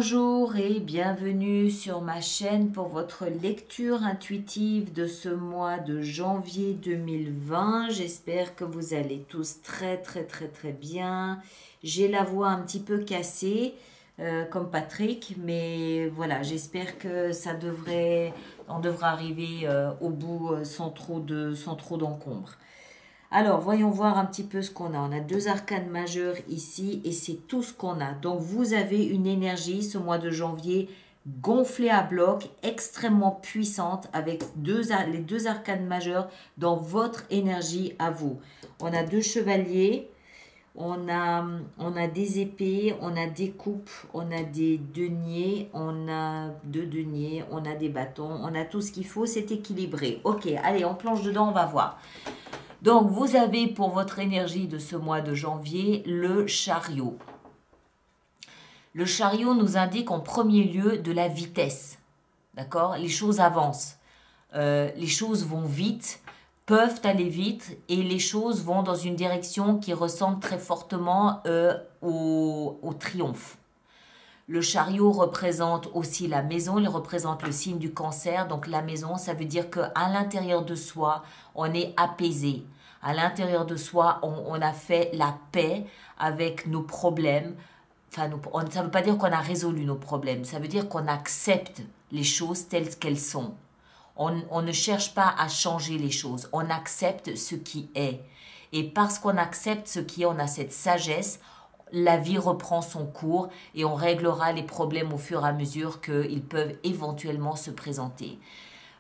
Bonjour et bienvenue sur ma chaîne pour votre lecture intuitive de ce mois de janvier 2020. J'espère que vous allez tous très bien. J'ai la voix un petit peu cassée comme Patrick, mais voilà, j'espère que on devra arriver au bout sans trop d'encombre. Alors, voyons voir un petit peu ce qu'on a. On a deux arcanes majeures ici et c'est tout ce qu'on a. Donc, vous avez une énergie ce mois de janvier gonflée à bloc, extrêmement puissante avec les deux arcanes majeures dans votre énergie à vous. On a deux chevaliers, on a des épées, on a des coupes, on a des deniers, on a deux deniers, on a des bâtons, on a tout ce qu'il faut, c'est équilibré. Ok, allez, on plonge dedans, on va voir. Donc, vous avez pour votre énergie de ce mois de janvier le chariot. Le chariot nous indique en premier lieu de la vitesse. D'accord? Les choses avancent. Les choses vont vite, peuvent aller vite et les choses vont dans une direction qui ressemble très fortement au triomphe. Le chariot représente aussi la maison, il représente le signe du Cancer. Donc la maison, ça veut dire qu'à l'intérieur de soi, on est apaisé. À l'intérieur de soi, on a fait la paix avec nos problèmes. Enfin, ça ne veut pas dire qu'on a résolu nos problèmes, ça veut dire qu'on accepte les choses telles qu'elles sont. On ne cherche pas à changer les choses, on accepte ce qui est. Et parce qu'on accepte ce qui est, on a cette sagesse. La vie reprend son cours et on réglera les problèmes au fur et à mesure qu'ils peuvent éventuellement se présenter.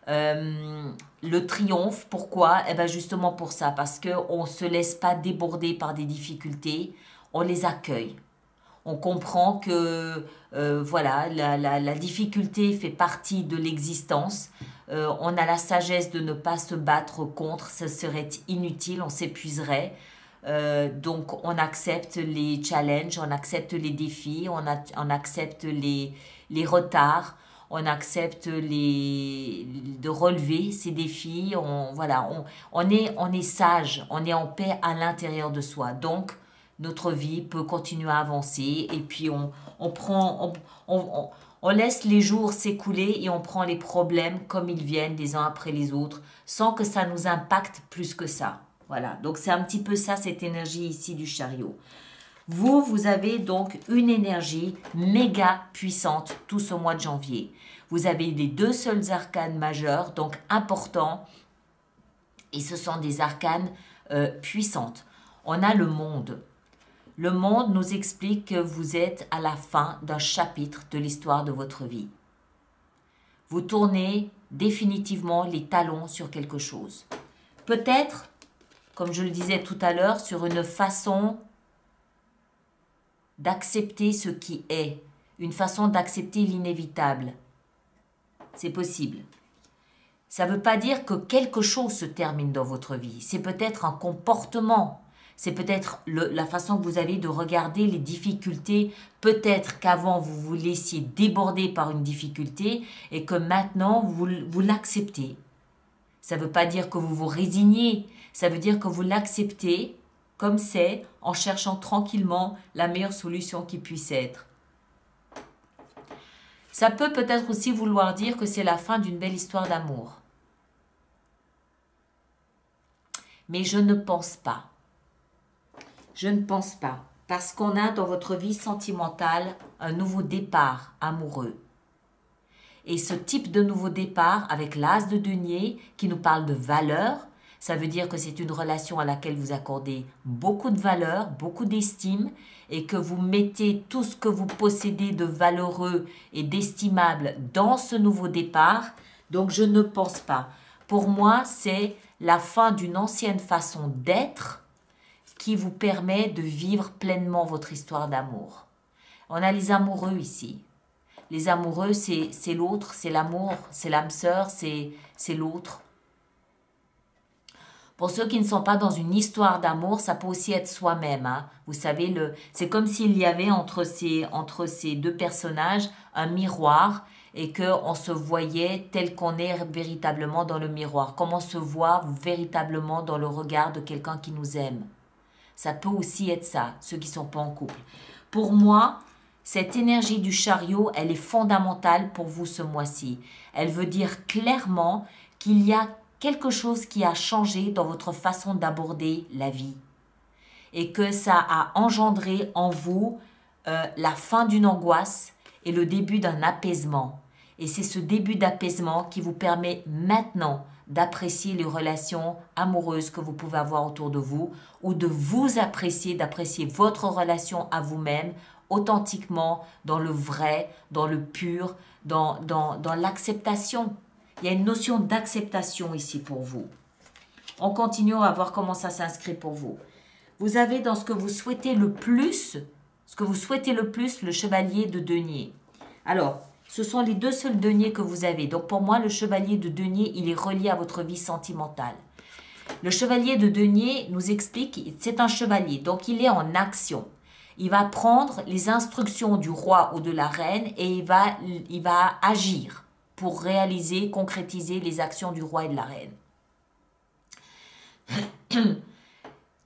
Le triomphe, pourquoi? Eh bien justement pour ça, parce qu'on ne se laisse pas déborder par des difficultés, on les accueille. On comprend que voilà, la difficulté fait partie de l'existence. On a la sagesse de ne pas se battre contre, ce serait inutile, on s'épuiserait. Donc on accepte les challenges, on accepte les défis, on accepte les retards, on accepte de relever ces défis. On est sage, on est en paix à l'intérieur de soi. Donc notre vie peut continuer à avancer et puis on laisse les jours s'écouler et on prend les problèmes comme ils viennent les uns après les autres sans que ça nous impacte plus que ça. Voilà, donc c'est un petit peu ça, cette énergie ici du chariot. Vous avez donc une énergie méga puissante tout ce mois de janvier. Vous avez les deux seuls arcanes majeurs, donc importants, et ce sont des arcanes puissantes. On a le monde. Le monde nous explique que vous êtes à la fin d'un chapitre de l'histoire de votre vie. Vous tournez définitivement les talons sur quelque chose. Peut-être, comme je le disais tout à l'heure, sur une façon d'accepter ce qui est, une façon d'accepter l'inévitable. C'est possible. Ça ne veut pas dire que quelque chose se termine dans votre vie. C'est peut-être un comportement. C'est peut-être la façon que vous avez de regarder les difficultés. Peut-être qu'avant, vous vous laissiez déborder par une difficulté et que maintenant, vous l'acceptez. Ça ne veut pas dire que vous vous résignez. Ça veut dire que vous l'acceptez comme c'est, en cherchant tranquillement la meilleure solution qui puisse être. Ça peut peut-être aussi vouloir dire que c'est la fin d'une belle histoire d'amour. Mais je ne pense pas. Je ne pense pas. Parce qu'on a dans votre vie sentimentale un nouveau départ amoureux. Et ce type de nouveau départ avec l'as de denier qui nous parle de valeur, ça veut dire que c'est une relation à laquelle vous accordez beaucoup de valeur, beaucoup d'estime et que vous mettez tout ce que vous possédez de valeureux et d'estimable dans ce nouveau départ. Donc je ne pense pas. Pour moi, c'est la fin d'une ancienne façon d'être qui vous permet de vivre pleinement votre histoire d'amour. On a les amoureux ici. Les amoureux, c'est l'autre, c'est l'amour, c'est l'âme sœur, c'est l'autre. Pour ceux qui ne sont pas dans une histoire d'amour, ça peut aussi être soi-même. Hein. Vous savez, c'est comme s'il y avait entre ces deux personnages un miroir et qu'on se voyait tel qu'on est véritablement dans le miroir. Comme on se voit véritablement dans le regard de quelqu'un qui nous aime. Ça peut aussi être ça, ceux qui ne sont pas en couple. Pour moi, cette énergie du chariot, elle est fondamentale pour vous ce mois-ci. Elle veut dire clairement qu'il y a quelque chose qui a changé dans votre façon d'aborder la vie et que ça a engendré en vous la fin d'une angoisse et le début d'un apaisement. Et c'est ce début d'apaisement qui vous permet maintenant d'apprécier les relations amoureuses que vous pouvez avoir autour de vous ou de vous apprécier, d'apprécier votre relation à vous-même authentiquement, dans le vrai, dans le pur, dans l'acceptation. Il y a une notion d'acceptation ici pour vous. On continue, on va voir comment ça s'inscrit pour vous. Vous avez dans ce que vous souhaitez le plus, le chevalier de denier. Alors, ce sont les deux seuls deniers que vous avez. Donc pour moi, le chevalier de denier, il est relié à votre vie sentimentale. Le chevalier de denier nous explique, c'est un chevalier, donc il est en action. Il va prendre les instructions du roi ou de la reine et il va agir pour réaliser, concrétiser les actions du roi et de la reine.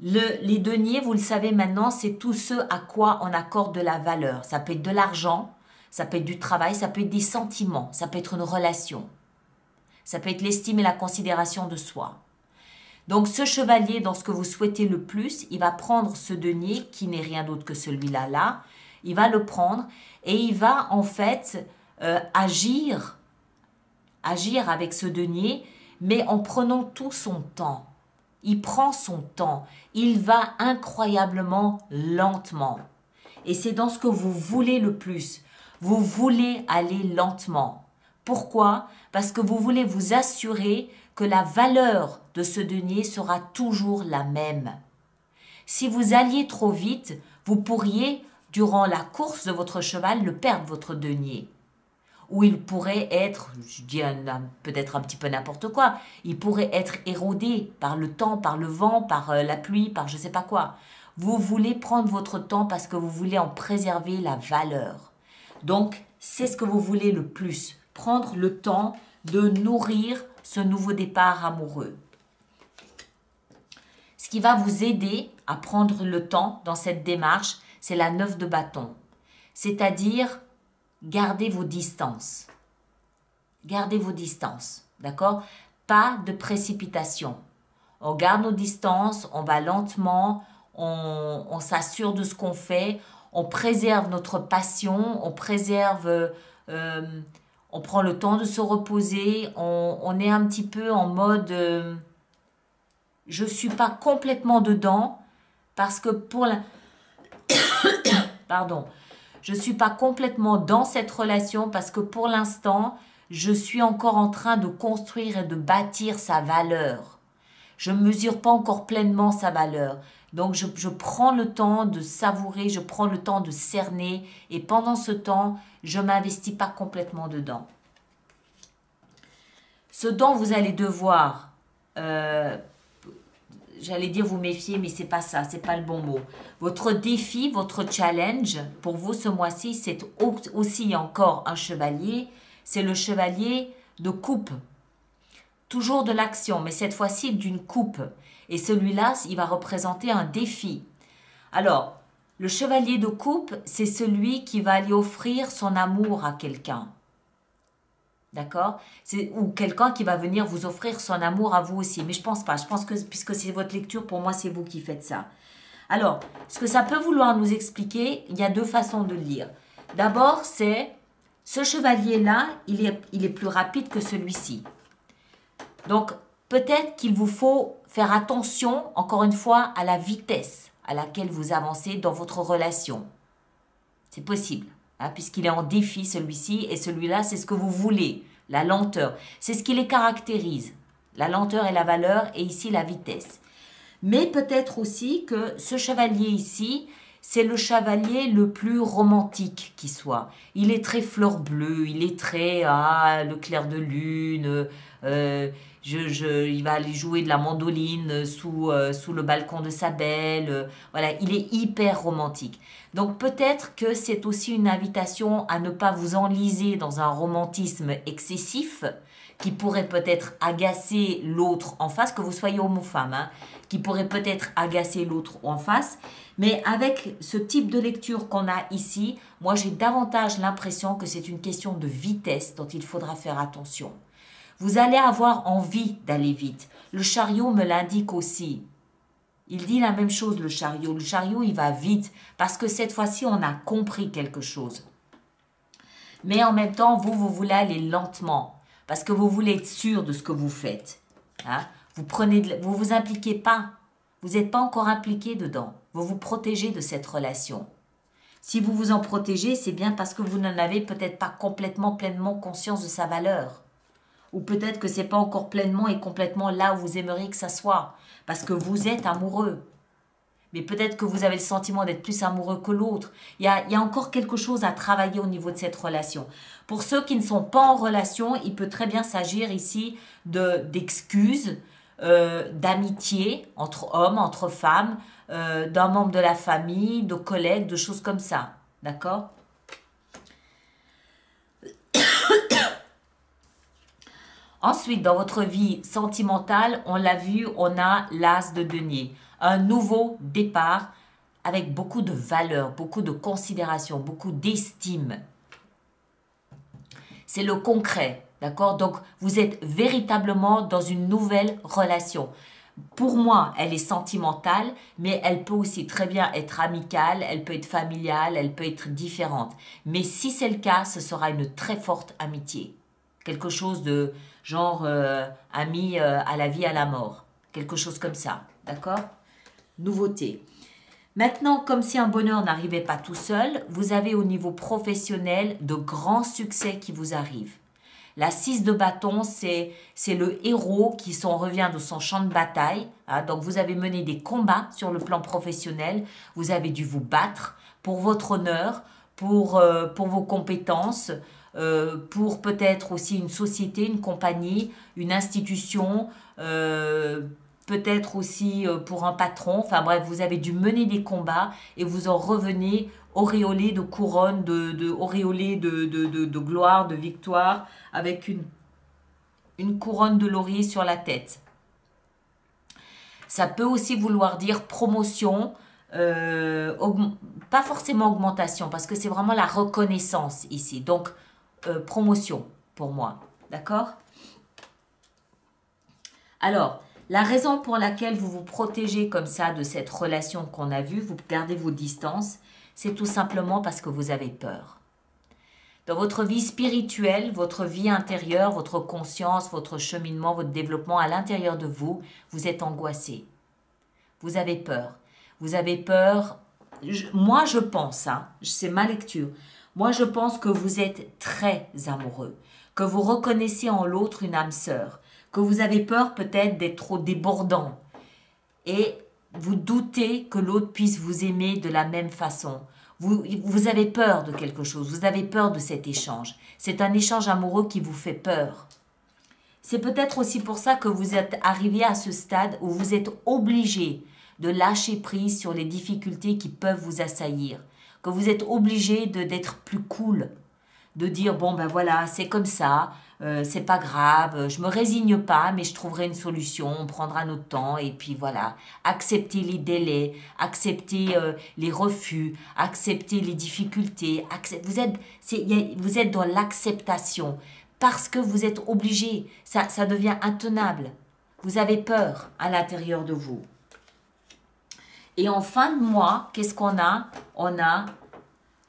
Les deniers, vous le savez maintenant, c'est tout ce à quoi on accorde de la valeur. Ça peut être de l'argent, ça peut être du travail, ça peut être des sentiments, ça peut être une relation. Ça peut être l'estime et la considération de soi. Donc ce chevalier, dans ce que vous souhaitez le plus, il va prendre ce denier, qui n'est rien d'autre que celui-là, là. Il va le prendre et il va en fait agir avec ce denier, mais en prenant tout son temps. Il prend son temps. Il va incroyablement lentement. Et c'est dans ce que vous voulez le plus. Vous voulez aller lentement. Pourquoi? Parce que vous voulez vous assurer que la valeur de ce denier sera toujours la même. Si vous alliez trop vite, vous pourriez, durant la course de votre cheval, le perdre, votre denier. Ou il pourrait être, je dis peut-être un petit peu n'importe quoi, il pourrait être érodé par le temps, par le vent, par la pluie, par je ne sais pas quoi. Vous voulez prendre votre temps parce que vous voulez en préserver la valeur. Donc, c'est ce que vous voulez le plus, prendre le temps de nourrir ce nouveau départ amoureux. Ce qui va vous aider à prendre le temps dans cette démarche, c'est la 9 de bâton. C'est-à-dire, gardez vos distances. Gardez vos distances, d'accord? Pas de précipitation. On garde nos distances, on va lentement, on s'assure de ce qu'on fait, on préserve notre passion, on prend le temps de se reposer, on est un petit peu en mode je ne suis pas complètement dedans parce que je ne suis pas complètement dans cette relation parce que pour l'instant, je suis encore en train de construire et de bâtir sa valeur. Je ne mesure pas encore pleinement sa valeur. Donc, je prends le temps de savourer, je prends le temps de cerner et pendant ce temps, je ne m'investis pas complètement dedans. Ce dont vous allez devoir, j'allais dire vous méfier, mais ce n'est pas ça, ce n'est pas le bon mot. Votre défi, votre challenge pour vous ce mois-ci, c'est aussi encore un chevalier, c'est le chevalier de coupe. Toujours de l'action, mais cette fois-ci d'une coupe. Et celui-là, il va représenter un défi. Alors, le chevalier de coupe, c'est celui qui va aller offrir son amour à quelqu'un. D'accord? Ou quelqu'un qui va venir vous offrir son amour à vous aussi. Mais je pense pas. Je pense que, puisque c'est votre lecture, pour moi, c'est vous qui faites ça. Alors, ce que ça peut vouloir nous expliquer, il y a deux façons de le lire. D'abord, c'est ce chevalier-là, il est plus rapide que celui-ci. Donc, peut-être qu'il vous faut faire attention, encore une fois, à la vitesse à laquelle vous avancez dans votre relation. C'est possible, hein, puisqu'il est en défi celui-ci, et celui-là, c'est ce que vous voulez, la lenteur. C'est ce qui les caractérise, la lenteur et la valeur, et ici la vitesse. Mais peut-être aussi que ce chevalier ici, c'est le chevalier le plus romantique qui soit. Il est très fleur bleue, il est très le clair de lune, il va aller jouer de la mandoline sous le balcon de sa belle. Voilà, il est hyper romantique. Donc peut-être que c'est aussi une invitation à ne pas vous enliser dans un romantisme excessif qui pourrait peut-être agacer l'autre en face, que vous soyez homme ou femme, hein, qui pourrait peut-être agacer l'autre en face. Mais avec ce type de lecture qu'on a ici, moi j'ai davantage l'impression que c'est une question de vitesse dont il faudra faire attention. Vous allez avoir envie d'aller vite. Le chariot me l'indique aussi. Il dit la même chose, le chariot. Le chariot, il va vite parce que cette fois-ci, on a compris quelque chose. Mais en même temps, vous voulez aller lentement parce que vous voulez être sûr de ce que vous faites. Hein? Vous vous impliquez pas. Vous n'êtes pas encore impliqué dedans. Vous vous protégez de cette relation. Si vous vous en protégez, c'est bien parce que vous n'en avez peut-être pas complètement, pleinement conscience de sa valeur. Ou peut-être que ce n'est pas encore pleinement et complètement là où vous aimeriez que ça soit. Parce que vous êtes amoureux. Mais peut-être que vous avez le sentiment d'être plus amoureux que l'autre. Il y a encore quelque chose à travailler au niveau de cette relation. Pour ceux qui ne sont pas en relation, il peut très bien s'agir ici d'excuses, d'amitié entre hommes, entre femmes, d'un membre de la famille, de collègues, de choses comme ça. D'accord ? Ensuite, dans votre vie sentimentale, on l'a vu, on a l'as de denier. Un nouveau départ avec beaucoup de valeur, beaucoup de considération, beaucoup d'estime. C'est le concret, d'accord? Donc, vous êtes véritablement dans une nouvelle relation. Pour moi, elle est sentimentale, mais elle peut aussi très bien être amicale, elle peut être familiale, elle peut être différente. Mais si c'est le cas, ce sera une très forte amitié. Quelque chose de genre ami à la vie, à la mort. Quelque chose comme ça, d'accord? Nouveauté. Maintenant, comme si un bonheur n'arrivait pas tout seul, vous avez au niveau professionnel de grands succès qui vous arrivent. La 6 de bâton, c'est le héros qui revient de son champ de bataille. Hein, donc, vous avez mené des combats sur le plan professionnel. Vous avez dû vous battre pour votre honneur, pour vos compétences, pour peut-être aussi une société, une compagnie, une institution, peut-être aussi pour un patron. Enfin bref, vous avez dû mener des combats et vous en revenez auréolé de couronne, auréolé de gloire, de victoire, avec une couronne de laurier sur la tête. Ça peut aussi vouloir dire promotion, pas forcément augmentation, parce que c'est vraiment la reconnaissance ici. Donc, promotion pour moi. D'accord? Alors, la raison pour laquelle vous vous protégez comme ça de cette relation qu'on a vue, vous gardez vos distances, c'est tout simplement parce que vous avez peur. Dans votre vie spirituelle, votre vie intérieure, votre conscience, votre cheminement, votre développement à l'intérieur de vous, vous êtes angoissé. Vous avez peur. Vous avez peur. Moi, je pense, hein, c'est ma lecture. Moi, je pense que vous êtes très amoureux, que vous reconnaissez en l'autre une âme sœur, que vous avez peur peut-être d'être trop débordant et vous doutez que l'autre puisse vous aimer de la même façon. Vous avez peur de quelque chose, vous avez peur de cet échange. C'est un échange amoureux qui vous fait peur. C'est peut-être aussi pour ça que vous êtes arrivé à ce stade où vous êtes obligé de lâcher prise sur les difficultés qui peuvent vous assaillir, que vous êtes obligé d'être plus cool, de dire bon ben voilà, c'est comme ça, c'est pas grave, je me résigne pas, mais je trouverai une solution, on prendra notre temps et puis voilà. Accepter les délais, accepter les refus, accepter les difficultés. Vous êtes dans l'acceptation parce que vous êtes obligé. Ça devient intenable. Vous avez peur à l'intérieur de vous. Et en fin de mois, qu'est-ce qu'on a? On a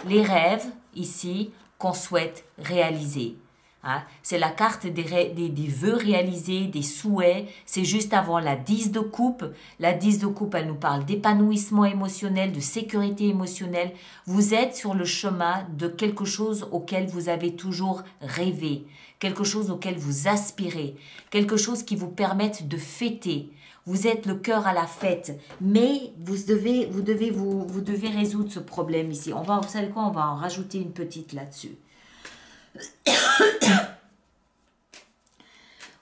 les rêves ici qu'on souhaite réaliser. Hein? C'est la carte des vœux réalisés, des souhaits. C'est juste avant la 10 de coupe. La 10 de coupe, elle nous parle d'épanouissement émotionnel, de sécurité émotionnelle. Vous êtes sur le chemin de quelque chose auquel vous avez toujours rêvé, quelque chose auquel vous aspirez, quelque chose qui vous permette de fêter. Vous êtes le cœur à la fête, mais vous devez résoudre ce problème ici. Vous savez quoi, on va en rajouter une petite là-dessus.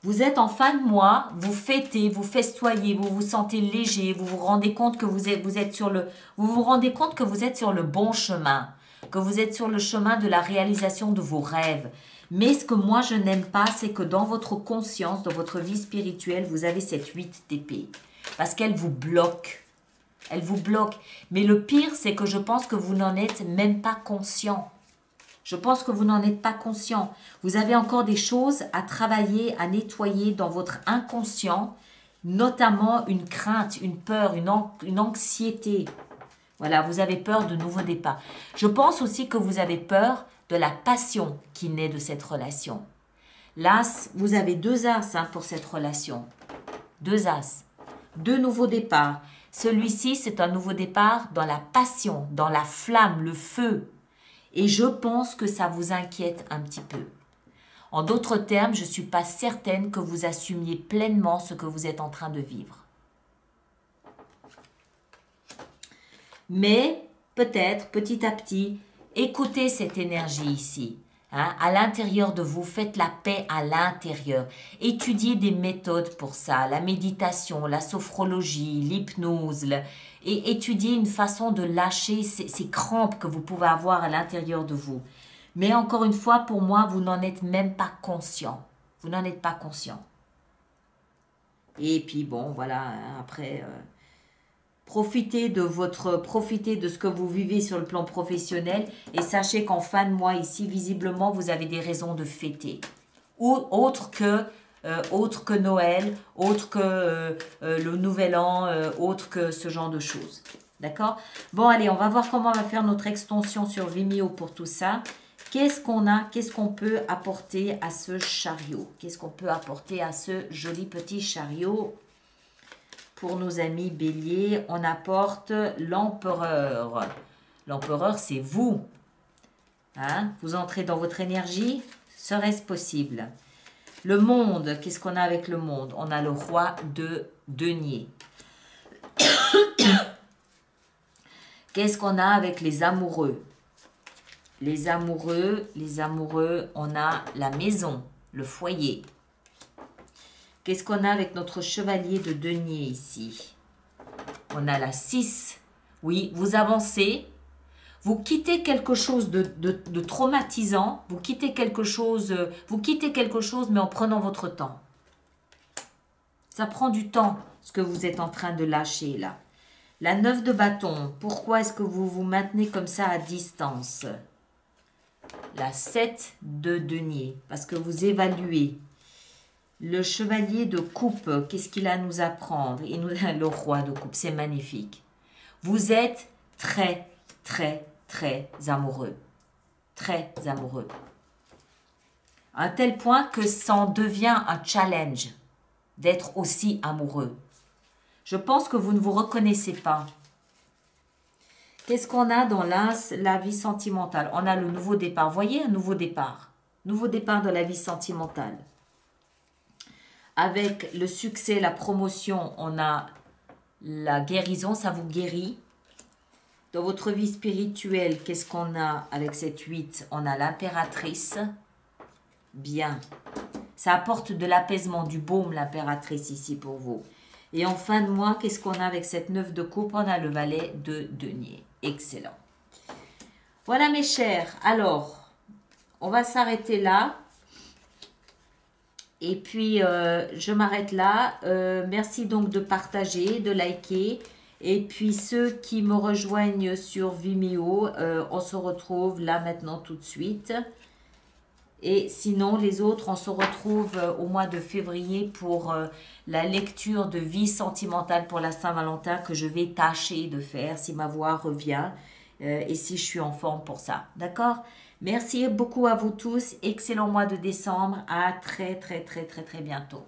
Vous êtes en fin de mois, vous fêtez, vous festoyez, vous vous sentez léger, vous vous rendez compte que vous êtes sur le bon chemin, que vous êtes sur le chemin de la réalisation de vos rêves. Mais ce que moi je n'aime pas, c'est que dans votre conscience, dans votre vie spirituelle, vous avez cette 8 d'épée. Parce qu'elle vous bloque. Elle vous bloque. Mais le pire, c'est que je pense que vous n'en êtes même pas conscient. Je pense que vous n'en êtes pas conscient. Vous avez encore des choses à travailler, à nettoyer dans votre inconscient, notamment une crainte, une peur, une anxiété. Voilà, vous avez peur de nouveaux départs. Je pense aussi que vous avez peur de la passion qui naît de cette relation. L'as, vous avez 2 as pour cette relation. 2 as. 2 nouveaux départs. Celui-ci, c'est un nouveau départ dans la passion, dans la flamme, le feu. Et je pense que ça vous inquiète un petit peu. En d'autres termes, je ne suis pas certaine que vous assumiez pleinement ce que vous êtes en train de vivre. Mais peut-être, petit à petit, écoutez cette énergie ici. Hein, à l'intérieur de vous, faites la paix à l'intérieur. Étudiez des méthodes pour ça, la méditation, la sophrologie, l'hypnose, et étudiez une façon de lâcher ces crampes que vous pouvez avoir à l'intérieur de vous. Mais encore une fois, pour moi, vous n'en êtes même pas conscient. Vous n'en êtes pas conscient. Et puis bon, voilà, hein, après... Profitez de ce que vous vivez sur le plan professionnel et sachez qu'en fin de mois ici, visiblement, vous avez des raisons de fêter. Ou autre que Noël, autre que le Nouvel An, autre que ce genre de choses. D'accord? Bon, allez, on va voir comment on va faire notre extension sur Vimeo pour tout ça. Qu'est-ce qu'on a? Qu'est-ce qu'on peut apporter à ce chariot? Qu'est-ce qu'on peut apporter à ce joli petit chariot? Pour nos amis béliers, on apporte l'empereur. L'empereur, c'est vous. Hein? Vous entrez dans votre énergie. Serait-ce possible? Le monde, qu'est-ce qu'on a avec le monde? On a le roi de denier. Qu'est-ce qu'on a avec les amoureux? Les amoureux, on a la maison, le foyer. Qu'est-ce qu'on a avec notre chevalier de denier ici? On a la 6. Oui, vous avancez. Vous quittez quelque chose de traumatisant. Vous quittez quelque chose mais en prenant votre temps. Ça prend du temps, ce que vous êtes en train de lâcher là. La 9 de bâton. Pourquoi est-ce que vous vous maintenez comme ça à distance? La 7 de denier. Parce que vous évaluez. Le chevalier de coupe, qu'est-ce qu'il a à nous apprendre? Il nous a le roi de coupe, c'est magnifique. Vous êtes très, très, très amoureux. Très amoureux. À un tel point que ça en devient un challenge d'être aussi amoureux. Je pense que vous ne vous reconnaissez pas. Qu'est-ce qu'on a dans la vie sentimentale? On a le nouveau départ. Vous voyez, un nouveau départ. Nouveau départ de la vie sentimentale. Avec le succès, la promotion, on a la guérison, ça vous guérit. Dans votre vie spirituelle, qu'est-ce qu'on a avec cette 8? On a l'impératrice. Bien. Ça apporte de l'apaisement, du baume, l'impératrice ici pour vous. Et en fin de mois, qu'est-ce qu'on a avec cette 9 de coupe? On a le valet de denier. Excellent. Voilà mes chers. Alors, on va s'arrêter là. Et puis, je m'arrête là. Merci donc de partager, de liker. Et puis, ceux qui me rejoignent sur Vimeo, on se retrouve là maintenant tout de suite. Et sinon, les autres, on se retrouve au mois de février pour la lecture de vie sentimentale pour la Saint-Valentin que je vais tâcher de faire si ma voix revient et si je suis en forme pour ça. D'accord ? Merci beaucoup à vous tous. Excellent mois de décembre. À très, très, très, très, très bientôt.